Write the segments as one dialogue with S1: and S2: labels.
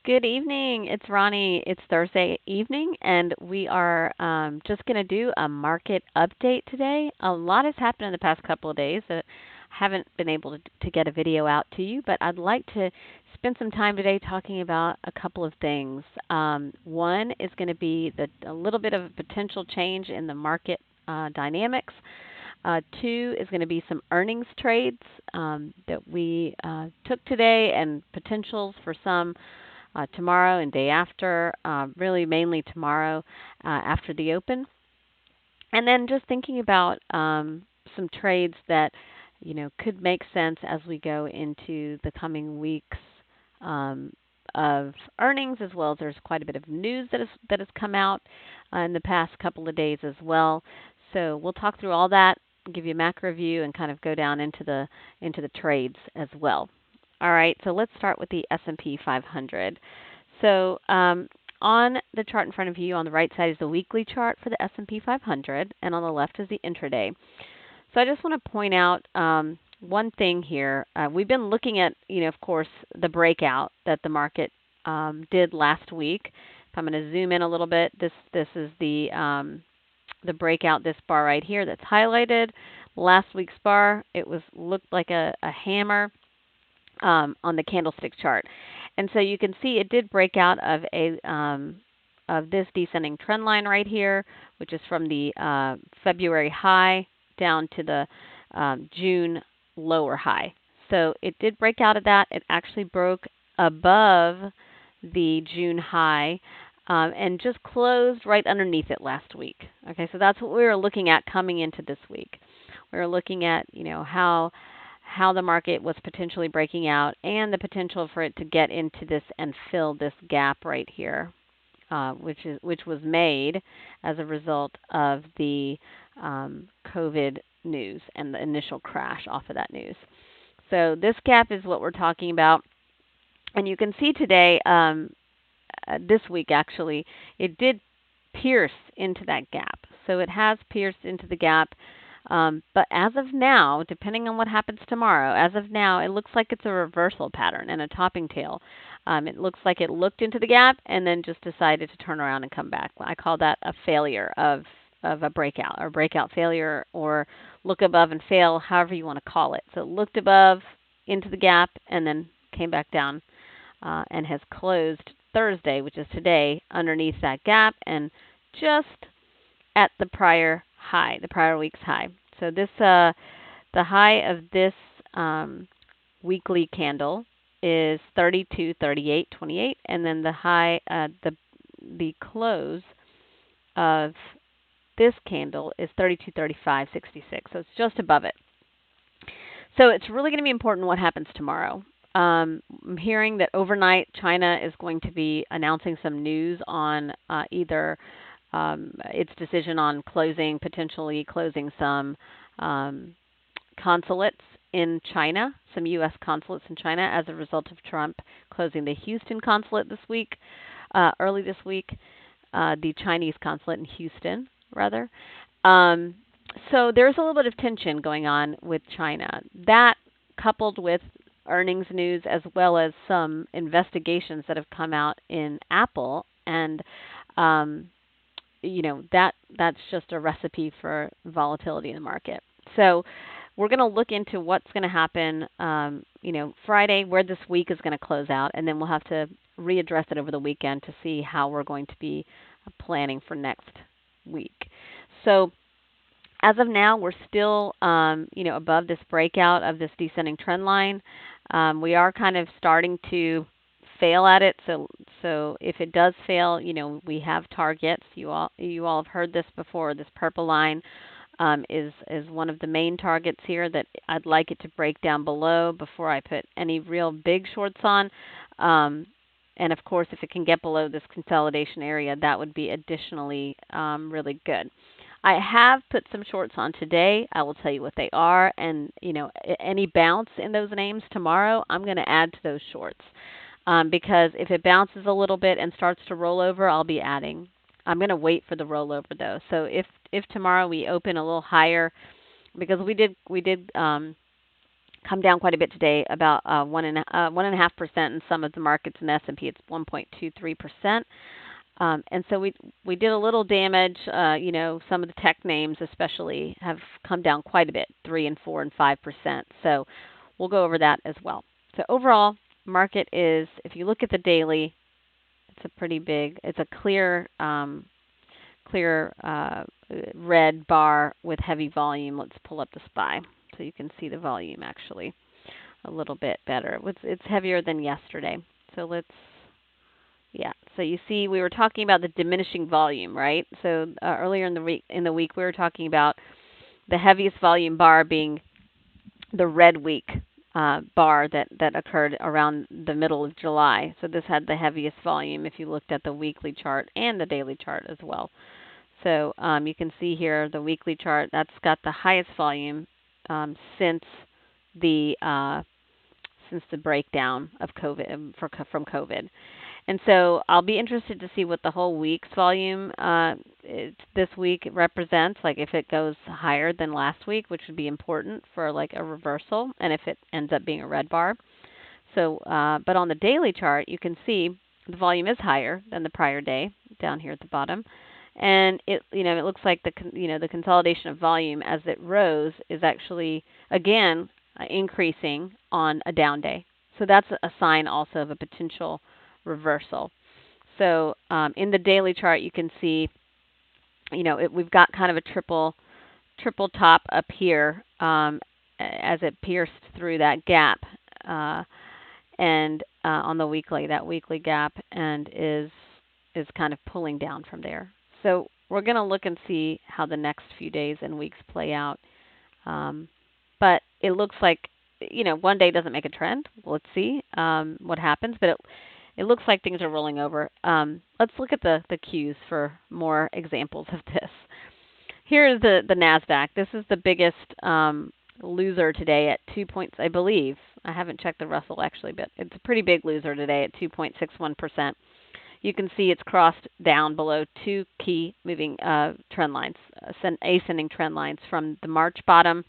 S1: Good evening. It's Ronnie. It's Thursday evening, and we are just going to do a market update today. A lot has happened in the past couple of days. Haven't been able to get a video out to you, but I'd like to spend some time today talking about a couple of things. One is going to be a little bit of a potential change in the market dynamics. Two is going to be some earnings trades that we took today and potentials for some tomorrow and day after, really mainly tomorrow after the open. And then just thinking about some trades that could make sense as we go into the coming weeks of earnings, as well as there's quite a bit of news that has come out in the past couple of days as well. So we'll talk through all that, give you a macro view, and kind of go down into the trades as well. All right, so let's start with the S&P 500. So on the chart in front of you, on the right side is the weekly chart for the S&P 500, and on the left is the intraday. So I just want to point out one thing here. We've been looking at, of course, the breakout that the market did last week. If I'm going to zoom in a little bit, this is the breakout, this bar right here that's highlighted. Last week's bar, it looked like a hammer on the candlestick chart. And so you can see it did break out of this descending trend line right here, which is from the February high down to the June lower high. So it did break out of that. It actually broke above the June high and just closed right underneath it last week. Okay, so that's what we were looking at coming into this week. We were looking at, how the market was potentially breaking out and the potential for it to get into this and fill this gap right here, which was made as a result of the COVID news and the initial crash off of that news. So this gap is what we're talking about. And you can see today, this week actually, it did pierce into that gap. So it has pierced into the gap. But as of now, depending on what happens tomorrow, as of now, it looks like it's a reversal pattern and a topping tail. It looks like it looked into the gap and then just decided to turn around and come back. I call that a failure of a breakout, or breakout failure, or look above and fail, however you want to call it. So it looked above into the gap and then came back down and has closed Thursday, which is today, underneath that gap and just at the prior high, the prior week's high. So this, the high of this weekly candle is 32.38.28, and then the high, the close of this candle is 32.35.66. So it's just above it. So it's really going to be important what happens tomorrow. I'm hearing that overnight China is going to be announcing some news on either its decision on potentially closing some consulates in China, some U.S. consulates in China as a result of Trump closing the Houston consulate this week, early this week, the Chinese consulate in Houston, rather. So there's a little bit of tension going on with China. That, coupled with earnings news as well as some investigations that have come out in Apple, and that's just a recipe for volatility in the market. So we're going to look into what's going to happen, Friday, where this week is going to close out, and then we'll have to readdress it over the weekend to see how we're going to be planning for next week. So as of now, we're still, above this breakout of this descending trend line. We are kind of starting to fail at it. So if it does fail, we have targets. You all have heard this before. This purple line is one of the main targets here that I'd like it to break down below before I put any real big shorts on. And of course, if it can get below this consolidation area, that would be additionally really good. I have put some shorts on today. I will tell you what they are, and any bounce in those names tomorrow, I'm going to add to those shorts. Because if it bounces a little bit and starts to roll over, I'll be adding. I'm going to wait for the rollover though. So if tomorrow we open a little higher, because we did come down quite a bit today, about 1.5% in some of the markets. In the S&P, it's 1.23%. And so we did a little damage. Some of the tech names especially have come down quite a bit, 3 and 4 and 5%. So we'll go over that as well. So overall, market is, if you look at the daily, it's a pretty big, it's a clear red bar with heavy volume. Let's pull up the SPY so you can see the volume actually a little bit better. It's heavier than yesterday. So so you see we were talking about the diminishing volume, right? So earlier in the week we were talking about the heaviest volume bar being the red week bar that occurred around the middle of July. So this had the heaviest volume if you looked at the weekly chart and the daily chart as well. So you can see here the weekly chart, that's got the highest volume since the breakdown of COVID from COVID. And so I'll be interested to see what the whole week's volume this week represents, like if it goes higher than last week, which would be important for like a reversal, and if it ends up being a red bar. So, but on the daily chart, you can see the volume is higher than the prior day down here at the bottom. And it looks like the consolidation of volume as it rose is actually again increasing on a down day. So that's a sign also of a potential reversal. So in the daily chart, you can see, we've got kind of a triple top up here as it pierced through that gap, and on the weekly, that weekly gap, and is kind of pulling down from there. So we're going to look and see how the next few days and weeks play out. But it looks like, one day doesn't make a trend. Let's see what happens. But it looks like things are rolling over. Let's look at the Qs for more examples of this. Here is the NASDAQ. This is the biggest loser today at 2 points, I believe. I haven't checked the Russell actually, but it's a pretty big loser today at 2.61%. You can see it's crossed down below two key moving trend lines, ascending trend lines from the March bottom,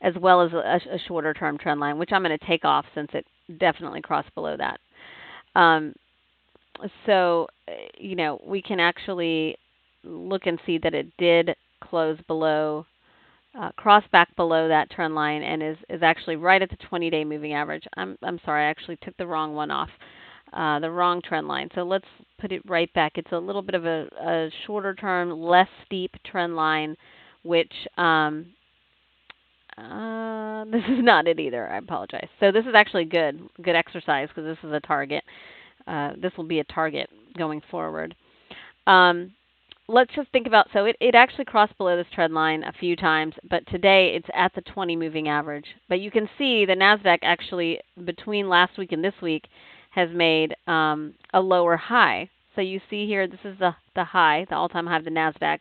S1: as well as a shorter term trend line, which I'm going to take off since it definitely crossed below that. So, we can actually look and see that it did close below, cross back below that trend line, and is actually right at the 20-day moving average. I'm sorry, I actually took the wrong one off, the wrong trend line. So let's put it right back. It's a little bit of a shorter term, less steep trend line, which this is not it either. I apologize. So this is actually good exercise because this is a target. This will be a target going forward. Let's just think about, so it actually crossed below this trend line a few times, but today it's at the 20 moving average. But you can see the NASDAQ actually, between last week and this week, has made a lower high. So you see here, this is the high, the all-time high of the NASDAQ,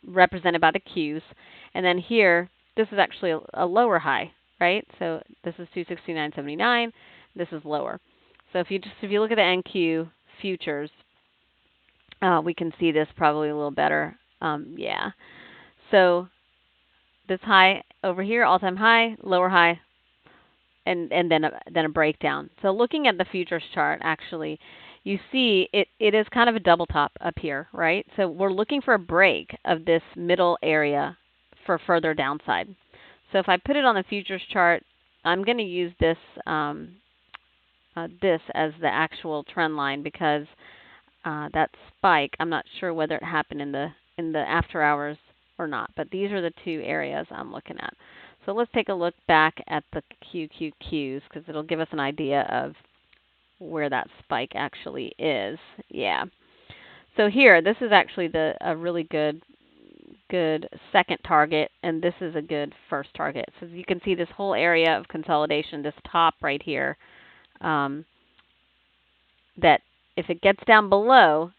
S1: represented by the Qs. And then here, this is actually a lower high, right? So this is 269.79. This is lower. So if you look at the NQ futures, we can see this probably a little better. Yeah. So this high over here, all-time high, lower high, and then a breakdown. So looking at the futures chart, actually, you see it is kind of a double top up here, right? So we're looking for a break of this middle area for further downside. So if I put it on the futures chart, I'm going to use this this as the actual trend line because that spike, I'm not sure whether it happened in the after hours or not, but these are the two areas I'm looking at. So let's take a look back at the QQQs because it'll give us an idea of where that spike actually is. Yeah. So here, this is actually a really good second target, and this is a good first target. So you can see this whole area of consolidation, this top right here, that if it gets down below,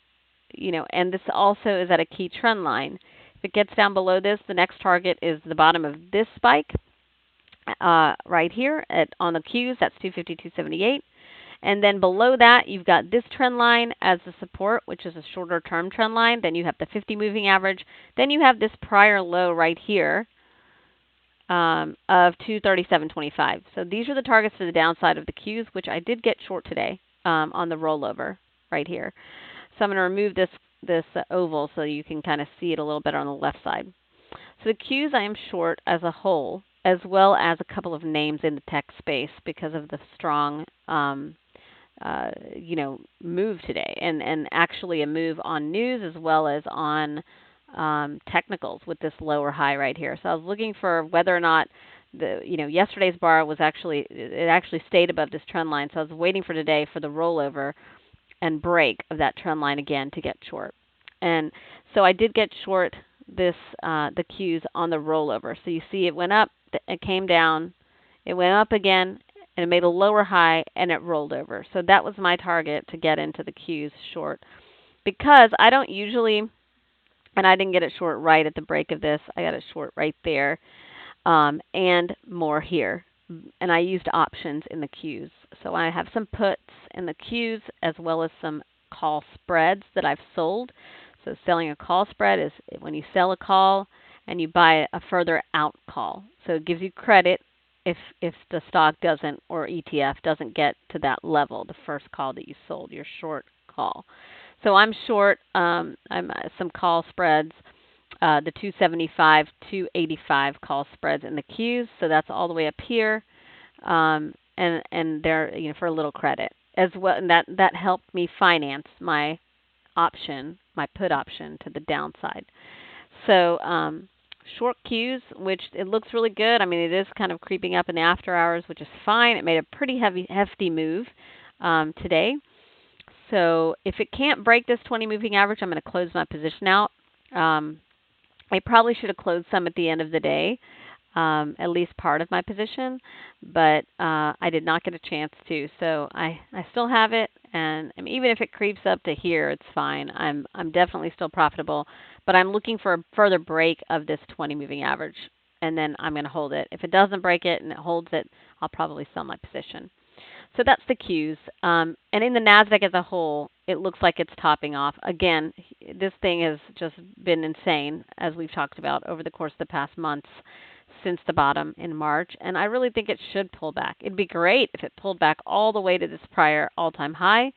S1: and this also is at a key trend line. If it gets down below this, the next target is the bottom of this spike right here on the Qs. That's 250.278. And then below that, you've got this trend line as the support, which is a shorter term trend line. Then you have the 50 moving average. Then you have this prior low right here of 237.25. So these are the targets to the downside of the Qs, which I did get short today on the rollover right here. So I'm going to remove this oval so you can kind of see it a little better on the left side. So the Qs I am short as a whole, as well as a couple of names in the tech space because of the strong move today, and actually a move on news as well as on technicals with this lower high right here. So I was looking for whether or not yesterday's bar was actually stayed above this trend line. So I was waiting for today for the rollover and break of that trend line again to get short. And so I did get short the Qs on the rollover. So you see it went up, it came down, it went up again, and it made a lower high, and it rolled over. So that was my target to get into the Qs short. Because I don't usually, and I didn't get it short right at the break of this, I got it short right there, and more here. And I used options in the Qs. So I have some puts in the Qs as well as some call spreads that I've sold. So selling a call spread is when you sell a call and you buy a further out call. So it gives you credit if the stock doesn't, or ETF doesn't get to that level, the first call that you sold, your short call. So I'm short I'm some call spreads, the 275, 285 call spreads in the Qs. So that's all the way up here, and they're for a little credit as well, and that helped me finance my option, my put option to the downside. So short Qs, which it looks really good. I mean, it is kind of creeping up in the after hours, which is fine. It made a pretty hefty move today. So if it can't break this 20 moving average, I'm going to close my position out. I probably should have closed some at the end of the day, at least part of my position, but I did not get a chance to. So I still have it, and even if it creeps up to here, it's fine. I'm definitely still profitable, but I'm looking for a further break of this 20 moving average, and then I'm going to hold it. If it doesn't break it and it holds it, I'll probably sell my position. So that's the Qs. And in the NASDAQ as a whole, it looks like it's topping off. Again, this thing has just been insane, as we've talked about over the course of the past months since the bottom in March. And I really think it should pull back. It'd be great if it pulled back all the way to this prior all-time high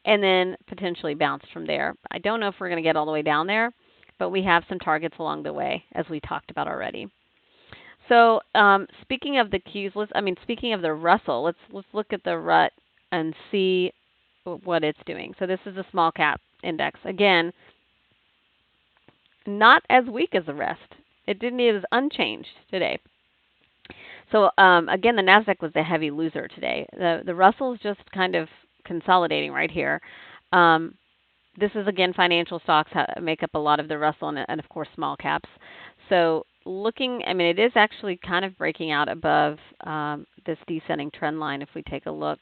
S1: and then potentially bounced from there. I don't know if we're going to get all the way down there, but we have some targets along the way, as we talked about already. So speaking of the Qs, speaking of the Russell, let's look at the RUT and see what it's doing. So this is a small cap index. Again, not as weak as the rest. It was unchanged today. So again, the NASDAQ was the heavy loser today. The Russell is just kind of consolidating right here. This is, again, financial stocks make up a lot of the Russell, and of course, small caps. So it is actually kind of breaking out above this descending trend line if we take a look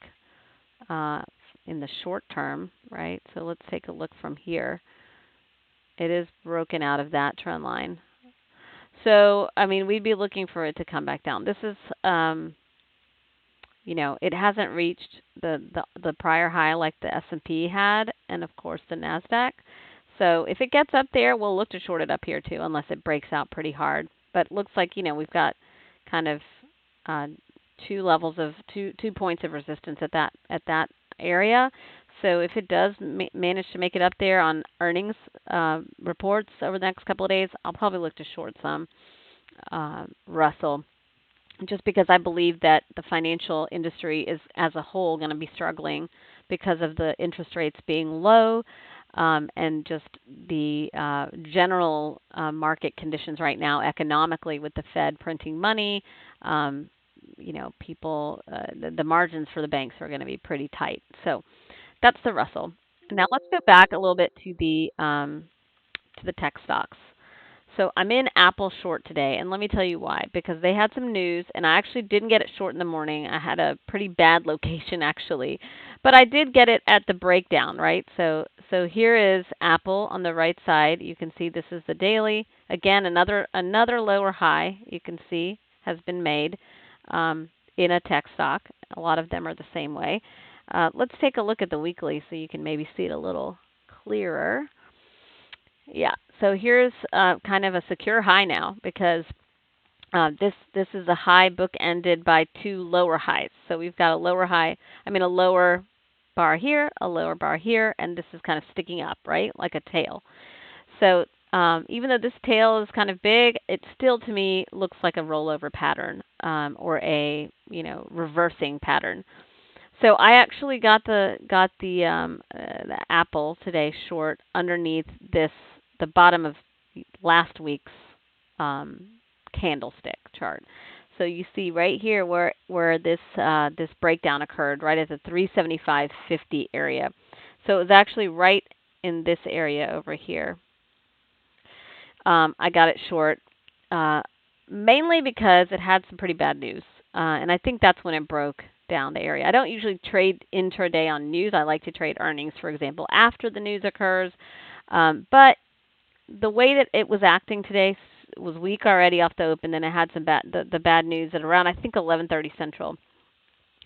S1: in the short term, right? So let's take a look from here. It is broken out of that trend line. So, we'd be looking for it to come back down. This is, it hasn't reached the prior high like the S&P had, and of course the NASDAQ. So if it gets up there, we'll look to short it up here too, unless it breaks out pretty hard. But it looks like, we've got kind of two points of resistance at that area. So if it does manage to make it up there on earnings reports over the next couple of days, I'll probably look to short some Russell, just because I believe that the financial industry is, as a whole, going to be struggling because of the interest rates being low. And just the general market conditions right now economically with the Fed printing money, people, the margins for the banks are going to be pretty tight. So that's the Russell. Now let's go back a little bit to the tech stocks. So I'm in Apple short today, and let me tell you why. Because they had some news, and I actually didn't get it short in the morning. I had a pretty bad location, actually. But I did get it at the breakdown, right? So here is Apple on the right side. You can see this is the daily. Again, another lower high, you can see, has been made in a tech stock. A lot of them are the same way. Let's take a look at the weekly so you can maybe see it a little clearer. Yeah, so here's kind of a secure high now, because This is a high bookended by two lower highs. So we've got a lower high, a lower bar here, a lower bar here, and this is kind of sticking up, right, like a tail. So even though this tail is kind of big, it still to me looks like a rollover pattern or a reversing pattern. So I actually got the apple today short underneath the bottom of last week's um, candlestick chart. So you see right here where this breakdown occurred, right at the 375.50 area. So it was actually right in this area over here. I got it short, uh, mainly because it had some pretty bad news, and I think that's when it broke down the area. I don't usually trade intraday on news. I like to trade earnings, for example, after the news occurs. But the way that it was acting today was weak already off the open. Then it had some the bad news at around I think 11:30 Central,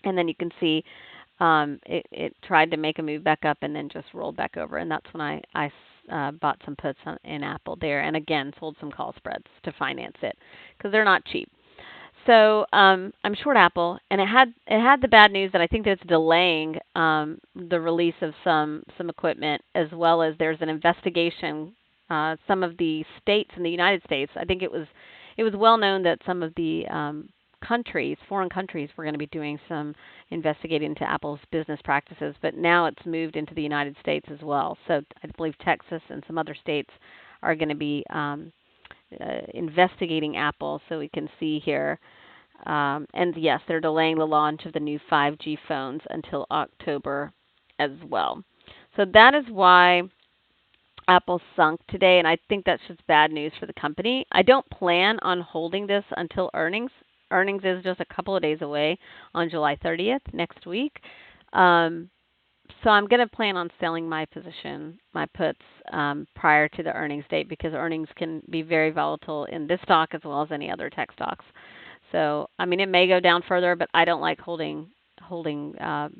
S1: and then you can see it tried to make a move back up and then just rolled back over, and that's when I bought some puts in Apple there, and again sold some call spreads to finance it because they're not cheap. So I'm short Apple, and it had the bad news that I think that it's delaying the release of some equipment, as well as there's an investigation. Some of the states in the United States, I think it was well known that some of the foreign countries, were going to be doing some investigating into Apple's business practices, but now it's moved into the United States as well. So I believe Texas and some other states are going to be investigating Apple. So we can see here. And yes, they're delaying the launch of the new 5G phones until October as well. So that is why Apple sunk today, and I think that's just bad news for the company. I don't plan on holding this until earnings. Earnings is just a couple of days away on July 30th, next week. So I'm going to plan on selling my position, my puts, prior to the earnings date, because earnings can be very volatile in this stock as well as any other tech stocks. So it may go down further, but I don't like holding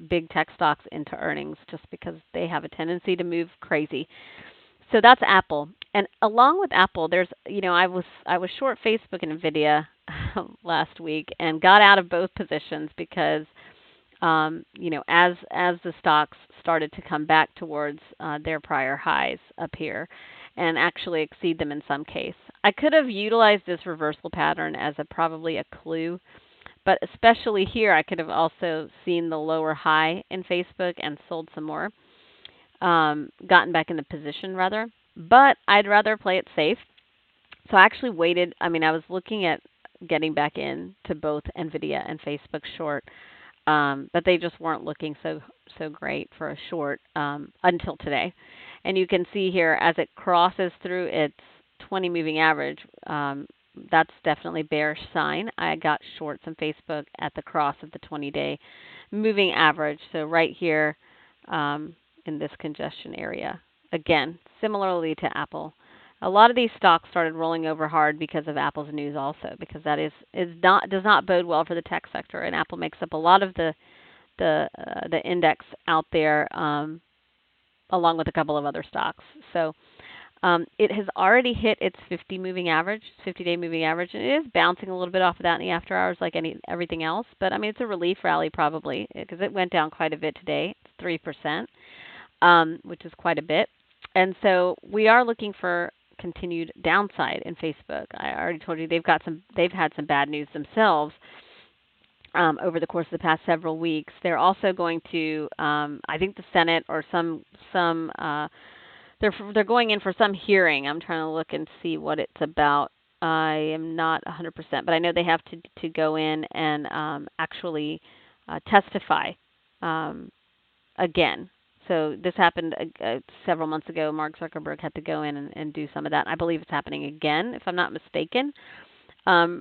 S1: big tech stocks into earnings just because they have a tendency to move crazy. So that's Apple. And along with Apple, I was short Facebook and Nvidia last week and got out of both positions because as the stocks started to come back towards their prior highs up here and actually exceed them in some case. I could have utilized this reversal pattern as probably a clue, but especially here I could have also seen the lower high in Facebook and sold some more, gotten back in the position rather. But I'd rather play it safe. So I actually waited. I was looking at getting back in to both Nvidia and Facebook short, but they just weren't looking so great for a short until today. And you can see here as it crosses through its 20 moving average, that's definitely bearish sign. I got short some Facebook at the cross of the 20-day moving average. So right here in this congestion area. Again, similarly to Apple. A lot of these stocks started rolling over hard because of Apple's news also, because that does not bode well for the tech sector, and Apple makes up a lot of the index out there, along with a couple of other stocks. So it has already hit its 50-day moving average, and it is bouncing a little bit off of that in the after hours like everything else. But it's a relief rally probably because it went down quite a bit today. It's 3%, which is quite a bit. And so we are looking for continued downside in Facebook. I already told you they've had some bad news themselves over the course of the past several weeks. They're also going to, I think the Senate or they're going in for some hearing. I'm trying to look and see what it's about. I am not 100%, but I know they have to go in and actually testify again. So this happened several months ago. Mark Zuckerberg had to go in and do some of that. I believe it's happening again, if I'm not mistaken.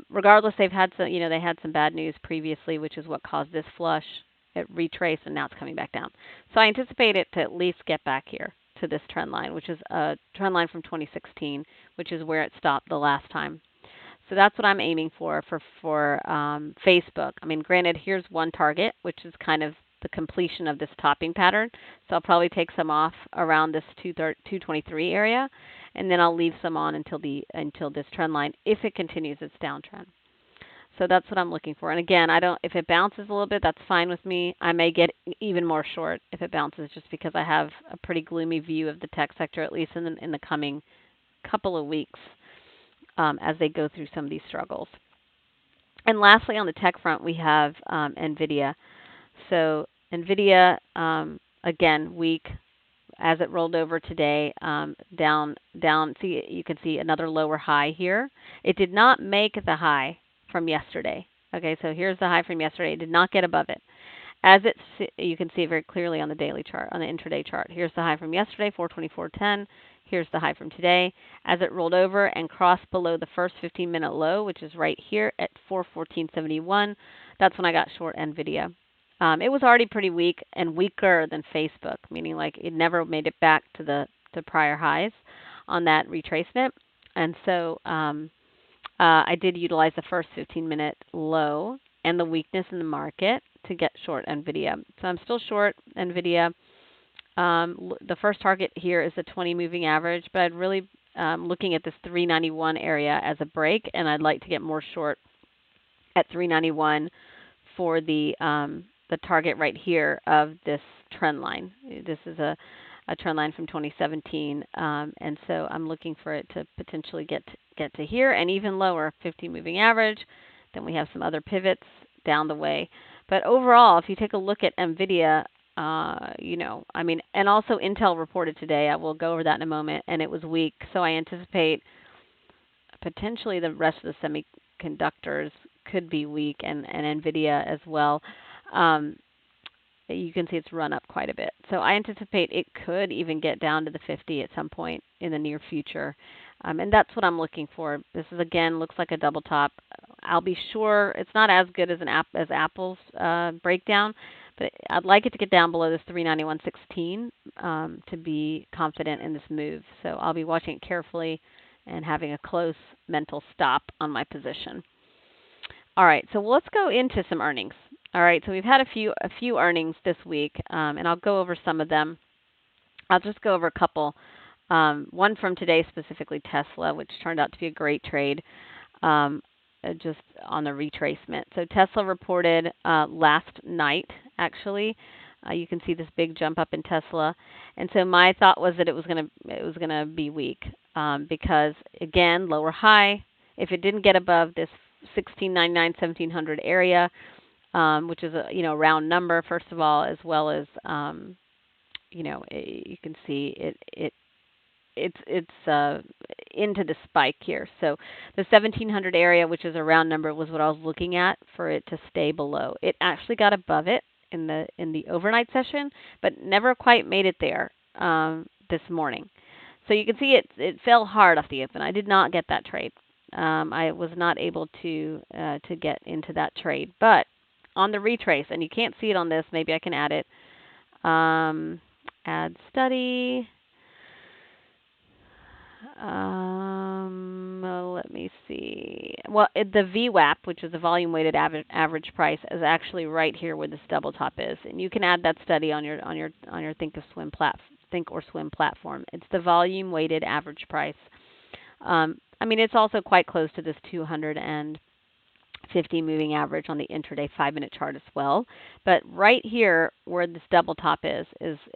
S1: Regardless, they had some bad news previously, which is what caused this flush. It retraced, and now it's coming back down. So I anticipate it to at least get back here to this trend line, which is a trend line from 2016, which is where it stopped the last time. So that's what I'm aiming for Facebook. Granted, here's one target, which is kind of the completion of this topping pattern. So I'll probably take some off around this 223 area, and then I'll leave some on until this trend line if it continues its downtrend. So that's what I'm looking for. And again, I don't. If it bounces a little bit, that's fine with me. I may get even more short if it bounces, just because I have a pretty gloomy view of the tech sector, at least in the coming couple of weeks, as they go through some of these struggles. And lastly, on the tech front, we have NVIDIA. So NVIDIA, again, weak as it rolled over today, down. See, you can see another lower high here. It did not make the high from yesterday. Okay, so here's the high from yesterday. It did not get above it. As you can see it very clearly on the daily chart, on the intraday chart. Here's the high from yesterday, 424.10. Here's the high from today. As it rolled over and crossed below the first 15-minute low, which is right here at 414.71, that's when I got short NVIDIA. It was already pretty weak and weaker than Facebook, meaning like it never made it back to the prior highs on that retracement. And so I did utilize the first 15-minute low and the weakness in the market to get short NVIDIA. So I'm still short NVIDIA. The first target here is the 20 moving average, but I'd really looking at this 391 area as a break, and I'd like to get more short at 391 for the target right here of this trend line. This is a trend line from 2017, and so I'm looking for it to potentially get to here and even lower, 50 moving average. Then we have some other pivots down the way. But overall, if you take a look at NVIDIA, and also Intel reported today. I will go over that in a moment, and it was weak. So I anticipate potentially the rest of the semiconductors could be weak, and NVIDIA as well. You can see it's run up quite a bit. So I anticipate it could even get down to the 50 at some point in the near future. And that's what I'm looking for. This is, again, looks like a double top. I'll be sure it's not as good as as Apple's breakdown, but I'd like it to get down below this 391.16 to be confident in this move. So I'll be watching it carefully and having a close mental stop on my position. All right, so let's go into some earnings. All right, so we've had a few earnings this week, and I'll go over some of them. I'll just go over a couple. One from today, specifically Tesla, which turned out to be a great trade, just on the retracement. So Tesla reported last night, actually. You can see this big jump up in Tesla, and so my thought was that it was gonna be weak because, again, lower high. If it didn't get above this 1699, 1700 area, which is a round number, first of all, as well as you can see it's into the spike here. So the 1700 area, which is a round number, was what I was looking at for it to stay below. It actually got above it in the overnight session, but never quite made it there this morning. So you can see it fell hard off the open. I did not get that trade. I was not able to get into that trade, but on the retrace, and you can't see it on this. Maybe I can add it. Add study. Let me see. Well, the VWAP, which is the volume weighted average price, is actually right here where this double top is, and you can add that study on your Thinkorswim platform. It's the volume weighted average price. It's also quite close to this 250 moving average on the intraday 5-minute chart as well. But right here where this double top is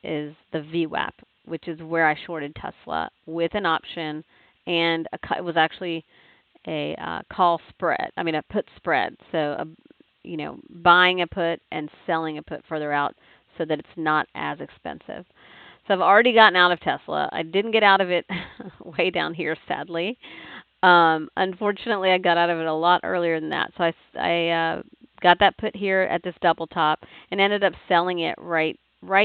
S1: the VWAP, which is where I shorted Tesla with an option, and it was actually a call spread. A put spread. So, buying a put and selling a put further out so that it's not as expensive. So I've already gotten out of Tesla. I didn't get out of it way down here, sadly. Unfortunately, I got out of it a lot earlier than that. So I got that put here at this double top and ended up selling it right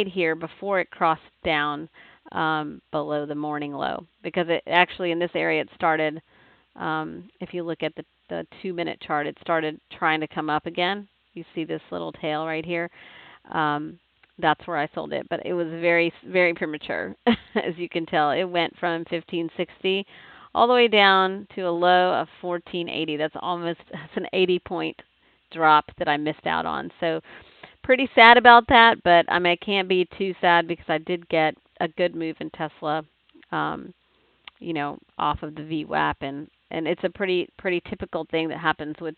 S1: here before it crossed down below the morning low, because it actually in this area it started. If you look at the 2-minute chart, it started trying to come up again. You see this little tail right here. That's where I sold it, but it was very, very premature, as you can tell. It went from 1560 all the way down to a low of 1480. That's an 80-point drop that I missed out on. So pretty sad about that, but I can't be too sad because I did get a good move in Tesla, off of the VWAP, and it's a pretty typical thing that happens with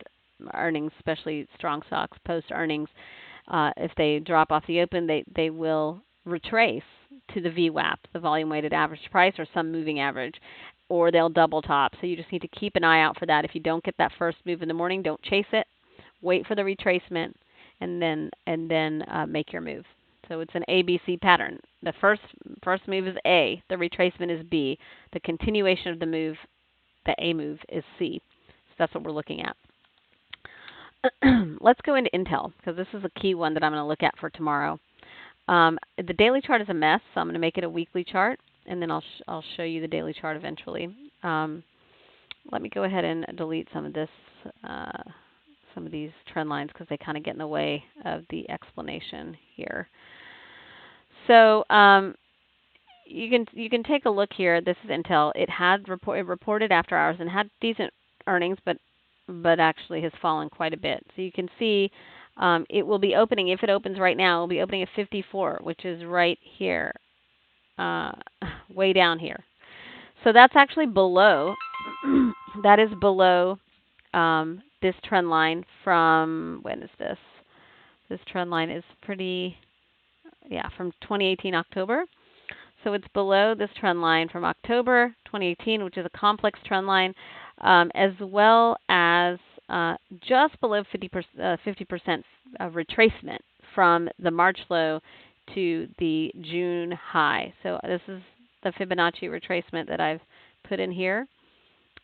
S1: earnings, especially strong stocks post earnings. If they drop off the open, they will retrace to the VWAP, the volume weighted average price, or some moving average, or they'll double top. So you just need to keep an eye out for that. If you don't get that first move in the morning, don't chase it. Wait for the retracement, and then make your move. So it's an ABC pattern. The first move is A. The retracement is B. The continuation of the move, the A move, is C. So that's what we're looking at. Let's go into Intel because this is a key one that I'm going to look at for tomorrow. The daily chart is a mess, so I'm going to make it a weekly chart, and then I'll show you the daily chart eventually. Let me go ahead and delete some of this, some of these trend lines because they kind of get in the way of the explanation here. So you can take a look here. This is Intel. It reported after hours and had decent earnings, but actually has fallen quite a bit. So you can see it will be opening, if it opens right now, it will be opening at 54, which is right here, way down here. So that's actually below, that is below this trend line from, when is this? This trend line is pretty, from 2018 October. So it's below this trend line from October 2018, which is a complex trend line, as well as just below 50% retracement from the March low to the June high. So this is the Fibonacci retracement that I've put in here.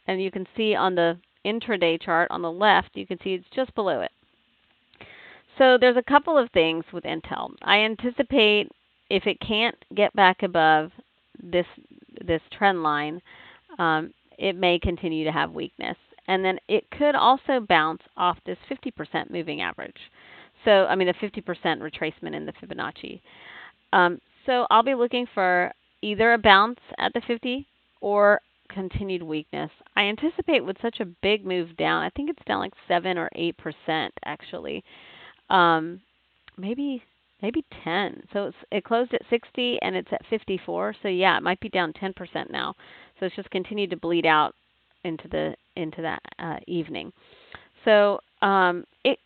S1: And you can see on the intraday chart on the left, you can see it's just below it. So there's a couple of things with Intel. I anticipate if it can't get back above this trend line, it may continue to have weakness. And then it could also bounce off this 50% moving average. So, I mean, the 50% retracement in the Fibonacci. So I'll be looking for either a bounce at the 50 or continued weakness. I anticipate with such a big move down, I think it's down like 7 or 8% actually. Maybe 10. So it closed at 60 and it's at 54. So yeah, it might be down 10% now. So it's just continued to bleed out into that evening. So it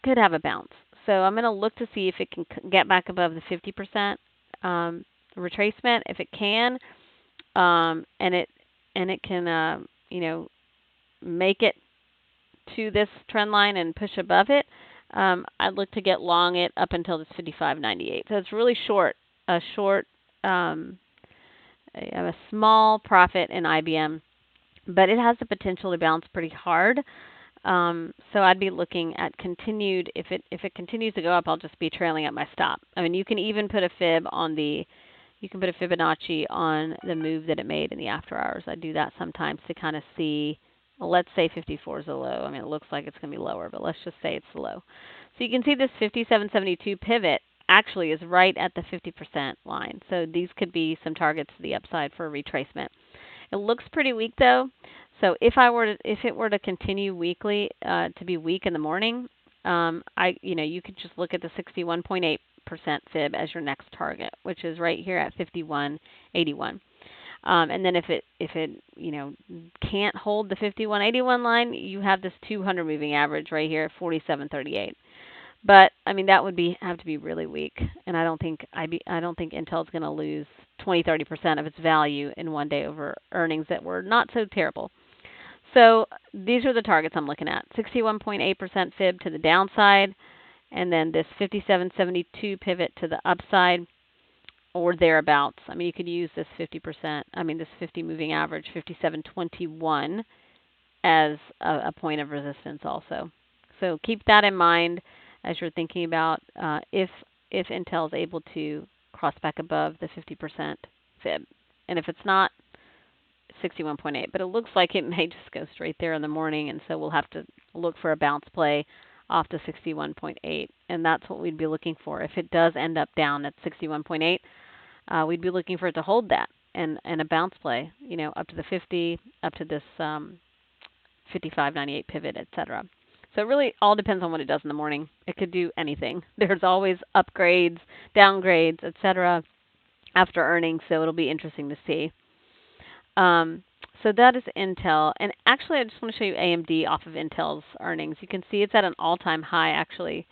S1: could have a bounce. So I'm going to look to see if it can get back above the 50% retracement. If it can, and it can make it to this trend line and push above it, I'd look to get long it up until this 55.98. So it's really short, a small profit in IBM, but it has the potential to bounce pretty hard. So I'd be looking at continued. If it continues to go up, I'll just be trailing at my stop. I mean, you can even put a Fibonacci on the move that it made in the after hours. I do that sometimes to kind of see. Well, let's say 54 is a low. I mean, it looks like it's going to be lower, but let's just say it's low. So you can see this 57.72 pivot actually is right at the 50% line. So these could be some targets to the upside for a retracement. It looks pretty weak though. So if it were to continue weekly to be weak in the morning, you could just look at the 61.8% fib as your next target, which is right here at 51.81. And then if it can't hold the 51.81 line, you have this 200 moving average right here at 47.38. But I mean that would have to be really weak, and I don't think Intel's going to lose 20-30% of its value in one day over earnings that were not so terrible. So these are the targets I'm looking at: 61.8% fib to the downside, and then this 57.72 pivot to the upside, or thereabouts. I mean, you could use this 50%. I mean, this 50 moving average, 57.21, as a point of resistance also. So keep that in mind as you're thinking about if Intel is able to cross back above the 50% fib. And if it's not, 61.8. But it looks like it may just go straight there in the morning, and so we'll have to look for a bounce play off to 61.8. And that's what we'd be looking for. If it does end up down at 61.8, we'd be looking for it to hold that and a bounce play, up to the 50, up to this 55.98 pivot, etc. So it really all depends on what it does in the morning. It could do anything. There's always upgrades, downgrades, etc. after earnings, so it'll be interesting to see. So that is Intel. And actually, I just want to show you AMD off of Intel's earnings. You can see it's at an all-time high actually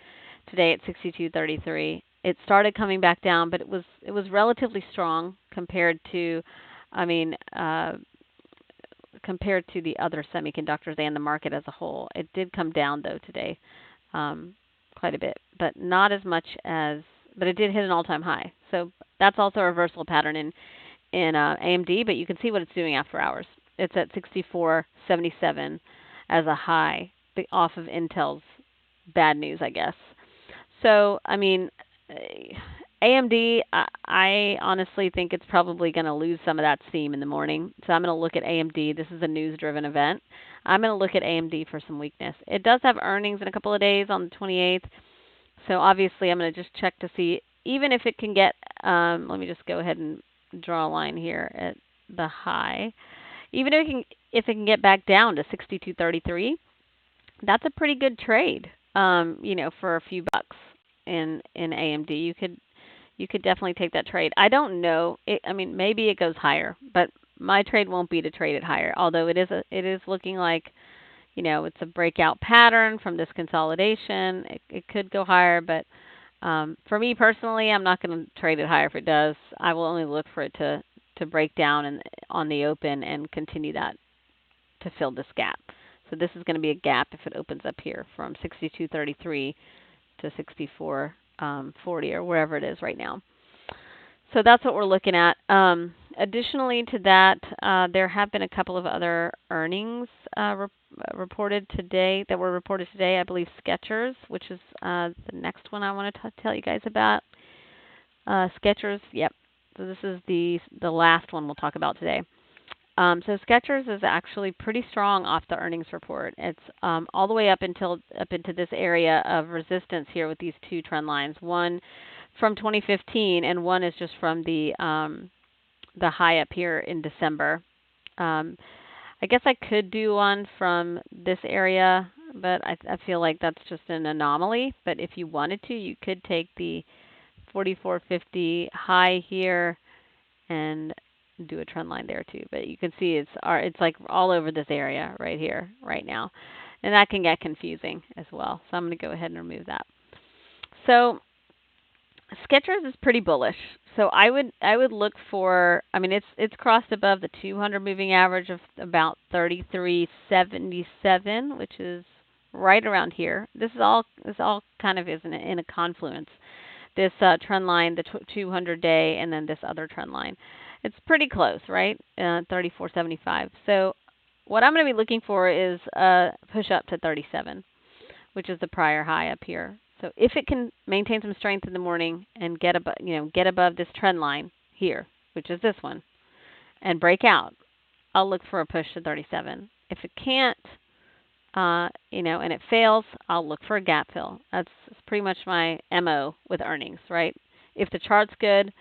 S1: today at 62.33. It started coming back down, but it was relatively strong compared to, I mean, compared to the other semiconductors and the market as a whole. It did come down though today, um, quite a bit, but not as much as, but it did hit an all-time high. So that's also a reversal pattern in AMD, but you can see what it's doing after hours. It's at 64.77 as a high off of Intel's bad news, I guess. So, I mean, AMD, I honestly think it's probably going to lose some of that steam in the morning. So I'm going to look at AMD. This is a news-driven event. I'm going to look at AMD for some weakness. It does have earnings in a couple of days on the 28th. So obviously I'm going to just check to see, even if it can get, let me just go ahead and draw a line here at the high. Even if it can get back down to 62.33, that's a pretty good trade. For a few bucks in AMD, you could definitely take that trade. I don't know. I mean, maybe it goes higher, but my trade won't be to trade it higher. Although it is looking like, it's a breakout pattern from this consolidation. It could go higher, but for me personally, I'm not going to trade it higher if it does. I will only look for it to break down and on the open and continue that to fill this gap. So this is going to be a gap if it opens up here from 62.33 to 64.40 or wherever it is right now. So that's what we're looking at. Additionally to that, there have been a couple of other earnings reported today that were reported today. I believe Skechers, which is the next one I want to tell you guys about. Skechers, yep. So this is the last one we'll talk about today. So Skechers is actually pretty strong off the earnings report. It's all the way up into this area of resistance here with these two trend lines. One from 2015, and one is just from the high up here in December. I guess I could do one from this area, but I feel like that's just an anomaly. But if you wanted to, you could take the 44.50 high here and do a trend line there too. But you can see it's like all over this area right here, right now. And that can get confusing as well. So I'm going to go ahead and remove that. So Skechers is pretty bullish. So I would look for, I mean, it's crossed above the 200 moving average of about 33.77, which is right around here. This all kind of is in a confluence. This trend line, the 200-day, and then this other trend line. It's pretty close, right? 34.75. So what I'm going to be looking for is a push up to 37, which is the prior high up here. So if it can maintain some strength in the morning and get above this trend line here, which is this one, and break out, I'll look for a push to 37. If it can't, and it fails, I'll look for a gap fill. That's pretty much my MO with earnings, right? If the chart's good,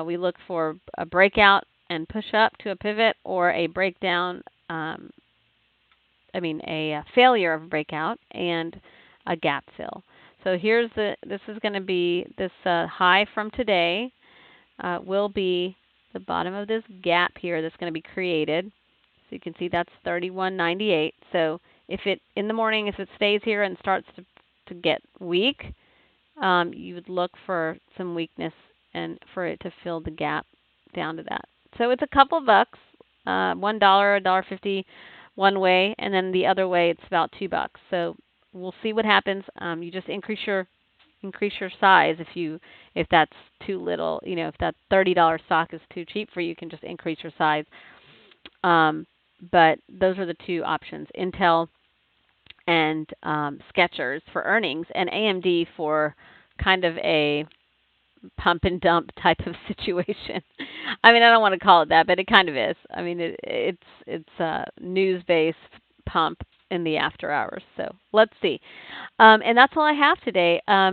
S1: we look for a breakout and push up to a pivot, or a breakdown, a failure of a breakout and a gap fill. So this is going to be this high from today will be the bottom of this gap here that's going to be created. So you can see that's 31.98. So if it in the morning, if it stays here and starts to get weak, you would look for some weakness and for it to fill the gap down to that. So it's a couple bucks, $1, $1.50 one way, and then the other way it's about $2. So we'll see what happens. You just increase your size if that's too little. If that $30 stock is too cheap for you, you can just increase your size. But those are the two options: Intel and Skechers for earnings, and AMD for kind of a pump and dump type of situation. I mean, I don't want to call it that, but it kind of is. I mean, it's a news-based pump in the after hours. So let's see. And that's all I have today. I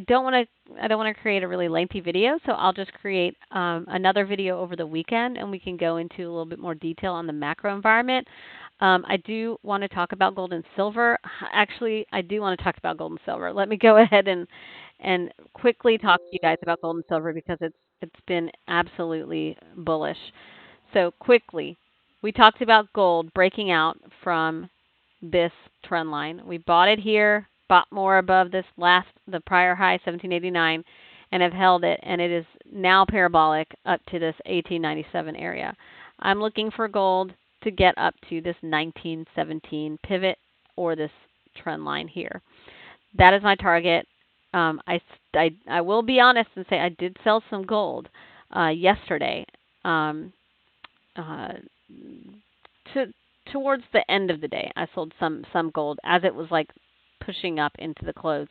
S1: don't want to create a really lengthy video, so I'll just create another video over the weekend, and we can go into a little bit more detail on the macro environment. I do want to talk about gold and silver. Actually, I do want to talk about gold and silver. Let me go ahead and quickly talk to you guys about gold and silver because it's been absolutely bullish. So quickly, we talked about gold breaking out from this trend line. We bought it here, bought more above the prior high, 1789, and have held it, and it is now parabolic up to this 1897 area. I'm looking for gold to get up to this 1917 pivot or this trend line here. That is my target. I will be honest and say I did sell some gold yesterday. Uh, to towards the end of the day, I sold some gold as it was like pushing up into the close.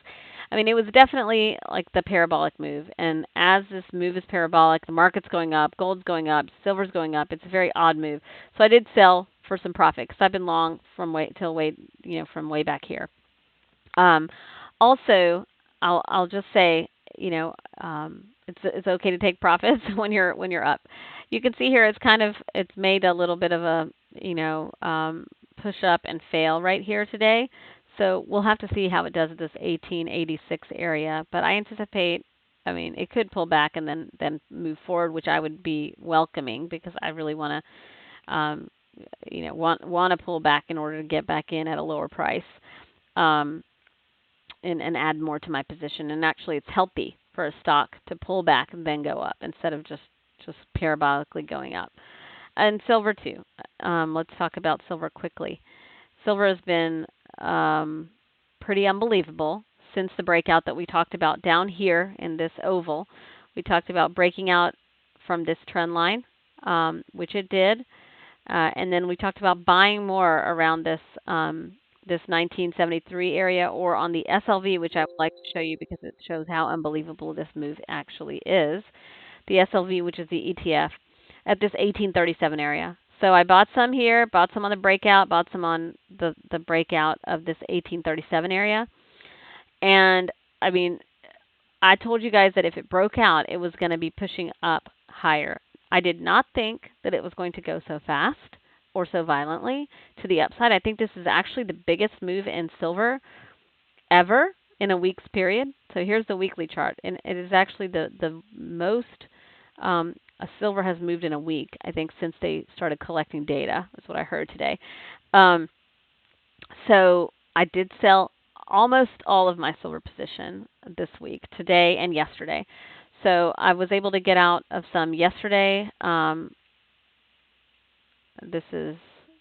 S1: I mean, it was definitely like the parabolic move, and as this move is parabolic, the market's going up, gold's going up, silver's going up. It's a very odd move. So I did sell for some profit because I've been long from from way back here. Um, Also, I'll just say, it's okay to take profits when you're up. You can see here it's made a little bit of a push up and fail right here today. So we'll have to see how it does at this 1886 area. But I anticipate, I mean, it could pull back and then move forward, which I would be welcoming because I really want to want to pull back in order to get back in at a lower price. Um, and add more to my position. And actually, it's healthy for a stock to pull back and then go up instead of just parabolically going up. And silver too. Let's talk about silver quickly. Silver has been pretty unbelievable since the breakout that we talked about down here in this oval. We talked about breaking out from this trend line, which it did. And then we talked about buying more around this 1973 area or on the SLV, which I would like to show you because it shows how unbelievable this move actually is. The SLV, which is the ETF, at this 1837 area. So I bought some here, bought some on the breakout, bought some on the breakout of this 1837 area. And I mean, I told you guys that if it broke out, it was going to be pushing up higher. I did not think that it was going to go so fast or so violently to the upside. I think this is actually the biggest move in silver ever in a week's period. So here's the weekly chart, and it is actually the most a silver has moved in a week, I think, since they started collecting data. That's what I heard today. So I did sell almost all of my silver position this week, today and yesterday. So I was able to get out of some yesterday. This is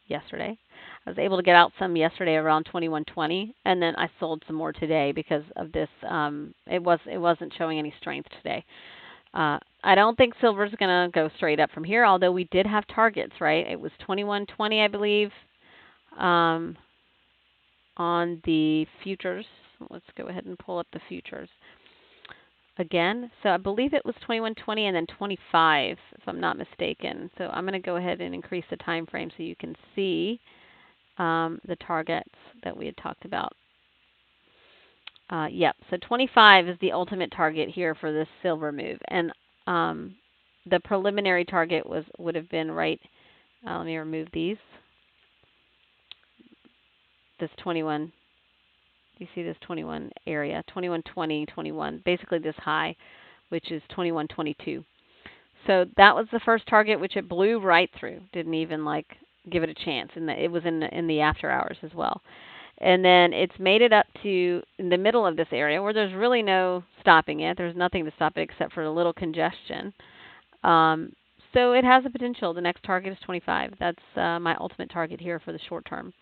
S1: yesterday. I was able to get out some yesterday around 21.20, and then I sold some more today because of this. It wasn't showing any strength today. I don't think silver is going to go straight up from here, although we did have targets, right? It was 21.20, I believe, on the futures. Let's go ahead and pull up the futures again. So I believe it was 21.20 and then 25, if I'm not mistaken. So I'm going to go ahead and increase the time frame so you can see the targets that we had talked about. Yep, so 25 is the ultimate target here for this silver move. And the preliminary target would have been right. Let me remove these. This 21. You see this 21 area, 21.20, 21, basically this high, which is 21.22. So that was the first target, which it blew right through. Didn't even give it a chance, and it was in the after hours as well. And then it's made it up to in the middle of this area where there's really no stopping it. There's nothing to stop it except for a little congestion. So it has the potential. The next target is 25. That's my ultimate target here for the short term.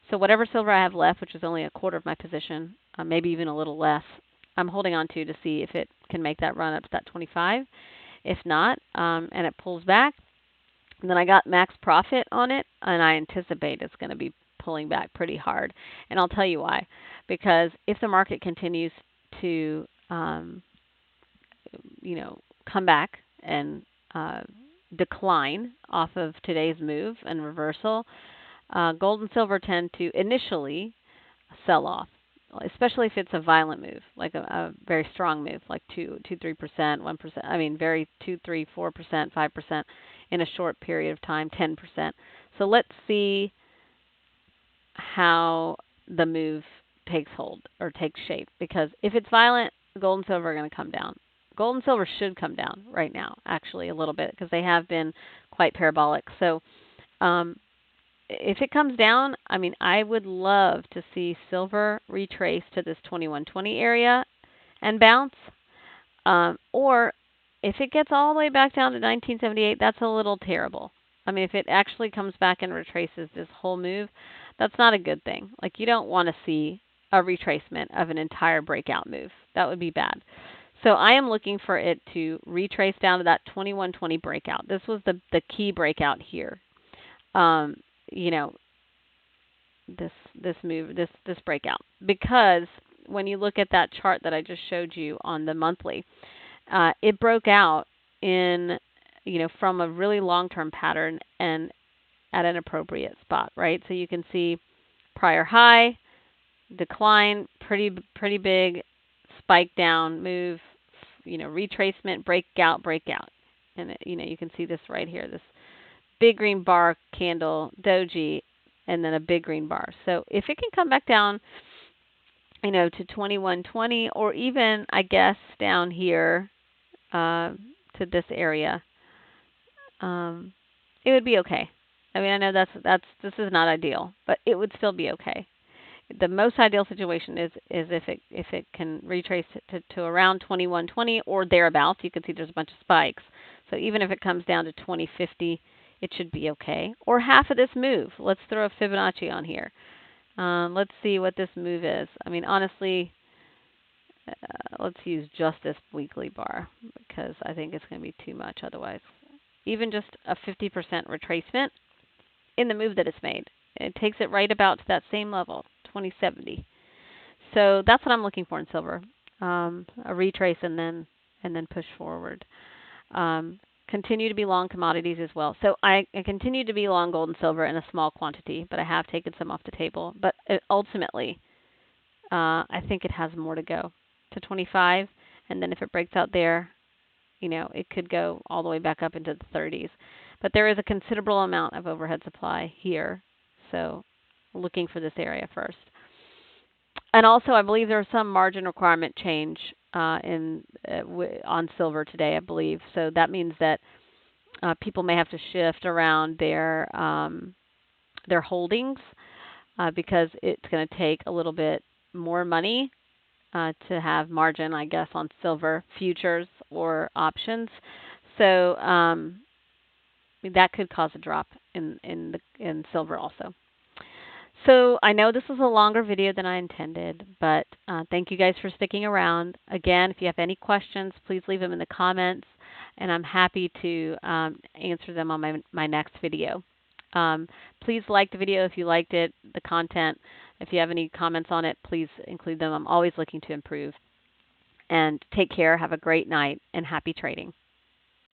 S1: So whatever silver I have left, which is only a quarter of my position, maybe even a little less, I'm holding on to see if it can make that run up to that 25. If not, and it pulls back, then I got max profit on it, and I anticipate it's going to be pulling back pretty hard. And I'll tell you why. Because if the market continues to, come back and decline off of today's move and reversal, gold and silver tend to initially sell off, especially if it's a violent move, like a very strong move, like 3%, 1%. I mean, very 2, 3, 4%, 5% in a short period of time, 10%. So let's see how the move takes hold or takes shape. Because if it's violent, gold and silver are going to come down. Gold and silver should come down right now, actually, a little bit, because they have been quite parabolic. So Um, if it comes down, I mean, I would love to see silver retrace to this 2120 area and bounce. Or if it gets all the way back down to 1978, that's a little terrible. I mean, if it actually comes back and retraces this whole move, that's not a good thing. Like, you don't want to see a retracement of an entire breakout move. That would be bad. So I am looking for it to retrace down to that 2120 breakout. This was the key breakout here. Um, you know, this move, this breakout, because when you look at that chart that I just showed you on the monthly, it broke out in, from a really long-term pattern and at an appropriate spot, right? So you can see prior high, decline, pretty big spike down, move, retracement, breakout, and you can see this right here, this big green bar candle, doji, and then a big green bar. So if it can come back down, to 2120, or even I guess down here to this area, it would be okay. I mean, I know this is not ideal, but it would still be okay. The most ideal situation is if it can retrace to around 2120 or thereabouts. You can see there's a bunch of spikes. So even if it comes down to 2050, it should be okay. Or half of this move. Let's throw a Fibonacci on here. Let's see what this move is. I mean, honestly, let's use just this weekly bar because I think it's going to be too much otherwise. Even just a 50% retracement in the move that it's made, it takes it right about to that same level, 2070. So that's what I'm looking for in silver, a retrace and then push forward. Continue to be long commodities as well. So I continue to be long gold and silver in a small quantity, but I have taken some off the table. But ultimately, I think it has more to go to 25, and then if it breaks out there, it could go all the way back up into the 30s. But there is a considerable amount of overhead supply here, so looking for this area first. And also, I believe there's some margin requirement change on silver today, I believe. So that means that people may have to shift around their holdings because it's going to take a little bit more money to have margin, I guess, on silver futures or options. So that could cause a drop in silver also. So I know this was a longer video than I intended, but thank you guys for sticking around. Again, if you have any questions, please leave them in the comments, and I'm happy to answer them on my next video. Please like the video if you liked it, the content. If you have any comments on it, please include them. I'm always looking to improve. And take care. Have a great night, and happy trading.